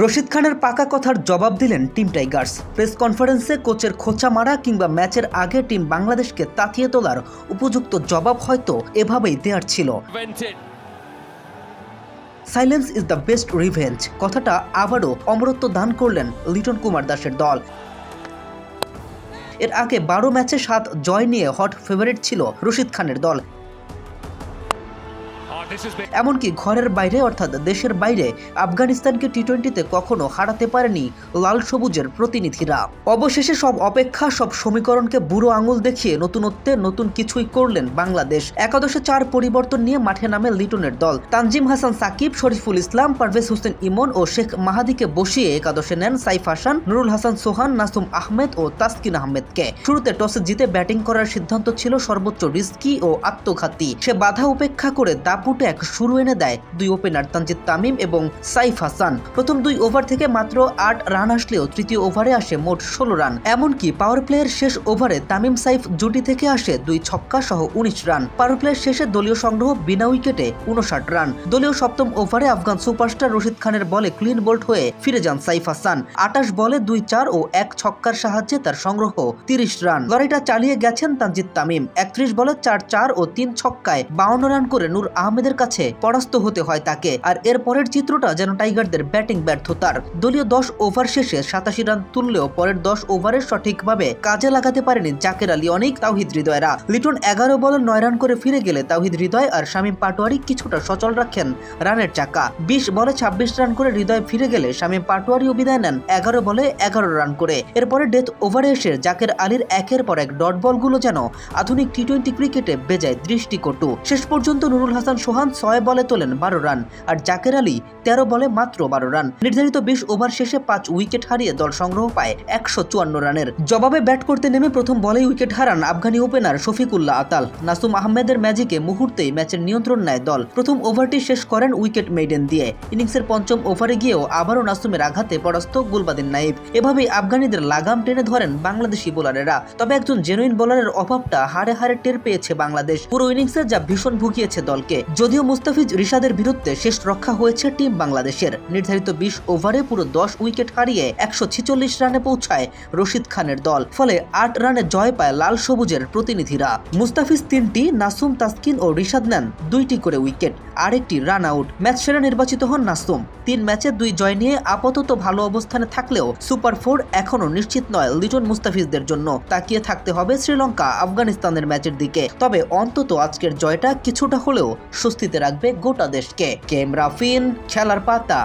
রশিদ খানের পাকা কথার জবাব দিলেন টিম টাইগার্স। প্রেস কনফারেন্সে কোচের খোঁচা মারা কিংবা ম্যাচের আগে টিম বাংলাদেশকে তাতিয়ে তোলার উপযুক্ত জবাব হয়তো এভাবেই দেওয়ার ছিল। Silence is the best revenge কথাটা আবারও অমরত্ব দান করলেন লিটন কুমার দাসের দল। এর আগে 12 ম্যাচে 7 জয় নিয়ে হট ফেভারিট ছিল রশিদ খানের দল। এমনকি ঘরের বাইরে অর্থাৎ দেশের বাইরে আফগানিস্তানকে টি-20তে কখনো হারাতে পারেনি লাল সবুজের প্রতিনিধিরা। অবশেষে সব অপেক্ষা, সব সমীকরণকে বুড়ো আঙুল দেখিয়ে নতুনত্বে নতুন কিছুই করলেন বাংলাদেশ। একাদশে 4 পরিবর্তন নিয়ে মাঠে নামে লিটনের দল। তানজিম হাসান সাকিব, শরীফুল ইসলাম, পারভেজ হোসেন ইমন ও শেখ মাহাদিকে বসিয়ে একাদশে নেন সাইফ হাসান, নুরুল হাসান সোহান, নাসুম আহমেদ ও তাসকিন আহমেদকে। শুরুতে টসে জিতে ব্যাটিং করার সিদ্ধান্ত ছিল সর্বোচ্চ রিস্কি ও আত্মঘাতী। সে বাধা উপেক্ষা করে দাপুটে এক শুরু এনে দেয় 2 ওপেনার তানজিদ তামিম এবং সাইফ হাসান। প্রথম 2 ওভার থেকে মাত্র 8 রান আসলেও তৃতীয় ওভারে আসে মোট 16 রান। এমনকি পাওয়ার প্লেয়ের শেষ ওভারে তামিম সাইফ জুটি থেকে আসে 2 ছক্কা সহ 19 রান। পাওয়ার প্লেয়ের শেষে দলীয় সংগ্রহ বিনা উইকেটে 59 রান। দলীয় সপ্তম ওভারে আফগান সুপারস্টার রশিদ খানের বলে ক্লিন বোল্ড হয়ে ফিরে যান সাইফ হাসান। 28 বলে 2-4 ও 1 ছক্কার সাহায্যে তার সংগ্রহ 30 রান। লড়াইটা চালিয়ে গেছেন তানজিদ তামিম। 31 বলে 4-4 ও 3 ছক্কায় 52 রান করে নূর আহমেদের কাছে পরাস্ত হতে হয় তাকে। আর এর পরের চিত্রটা যেন টাইগারদের ব্যাটিং ব্যর্থতার। দলীয় 10 ওভার শেষে 87 রান তুললেও পরের 10 ওভারে সঠিকভাবে কাজে লাগাতে পারেনি জাকের আলী অনিক, তাওহিদ হৃদয়রা। লিটন 11 বলে 9 রান করে ফিরে গেলে তাওহিদ হৃদয় আর শামীম পাটোয়ারি কিছুটা সচল রাখেন রানের চাকা। 20 বলে 26 রান করে হৃদয় ফিরে গেলে শামীম পাটোয়ারিও বিদায় নেন 11 বলে 11 রান করে। এরপরে ডেথ ওভারে এসে জাকের আলীর একের পর এক ডট বলগুলো যেন আধুনিক টি-20 ক্রিকেটে বেজায় দৃষ্টিকটু। শেষ পর্যন্ত নুরুল হাসান সোহান 6 বলে তোলেন 12 রান আর জাকের আলী 13 বলে মাত্র 12 রান। নির্ধারিত 20 ওভার শেষে 5 উইকেট হারিয়ে দল সংগ্রহ পায় 154 রানের। জবাবে ব্যাট করতে নেমে প্রথম বলেই উইকেট হারান আফগানি ওপেনার শফিকুল্লাহ আতাল। নাসুম আহমেদের ম্যাজিকে মুহূর্তেই ম্যাচের নিয়ন্ত্রণ নেয় দল। প্রথম ওভারটি শেষ করেন উইকেট মেইডেন দিয়ে। ইনিংসের পঞ্চম ওভারে গিয়েও আবারও নাসুমের আঘাতে পরাস্ত গুলবাদিন নাইব। এভাবেই আফগানিদের লাগাম টেনে ধরেন বাংলাদেশি বোলারেরা। তবে একজন জেনুইন বোলারের অভাবটা হাড়ে হাড়ে টের পেয়েছে বাংলাদেশ পুরো ইনিংসে, যা ভীষণ ভুগিয়েছে দলকে। যদিও মুস্তাফিজ রিশাদের বিরুদ্ধে শেষ রক্ষা হয়েছে টিম বাংলাদেশের। নির্ধারিত 20 ওভারে পুরো 10 উইকেট হারিয়ে 146 রানে পৌঁছায় রশিদ খানের দল। ফলে 8 রানে জয় পায় লাল সবুজের প্রতিনিধিরা। মুস্তাফিজ 3টি, নাসুম, তাসকিন ও রিশাদ নেন 2টি করে উইকেট, আরেকটি রান আউট। ম্যাচ সেরা নির্বাচিত হন নাসুম। 3 ম্যাচে 2 জয় নিয়ে আপাতত ভালো অবস্থানে থাকলেও সুপার 4 এখনো নিশ্চিত নয় লিটন মুস্তাফিজদের জন্য। তাকিয়ে থাকতে হবে শ্রীলঙ্কা আফগানিস্তানের ম্যাচের দিকে। তবে অন্তত আজকের জয়টা কিছুটা হলেও স্বস্তিতে রাখবে গোটা দেশকে। কেম রাফিন, খেলার পাতা।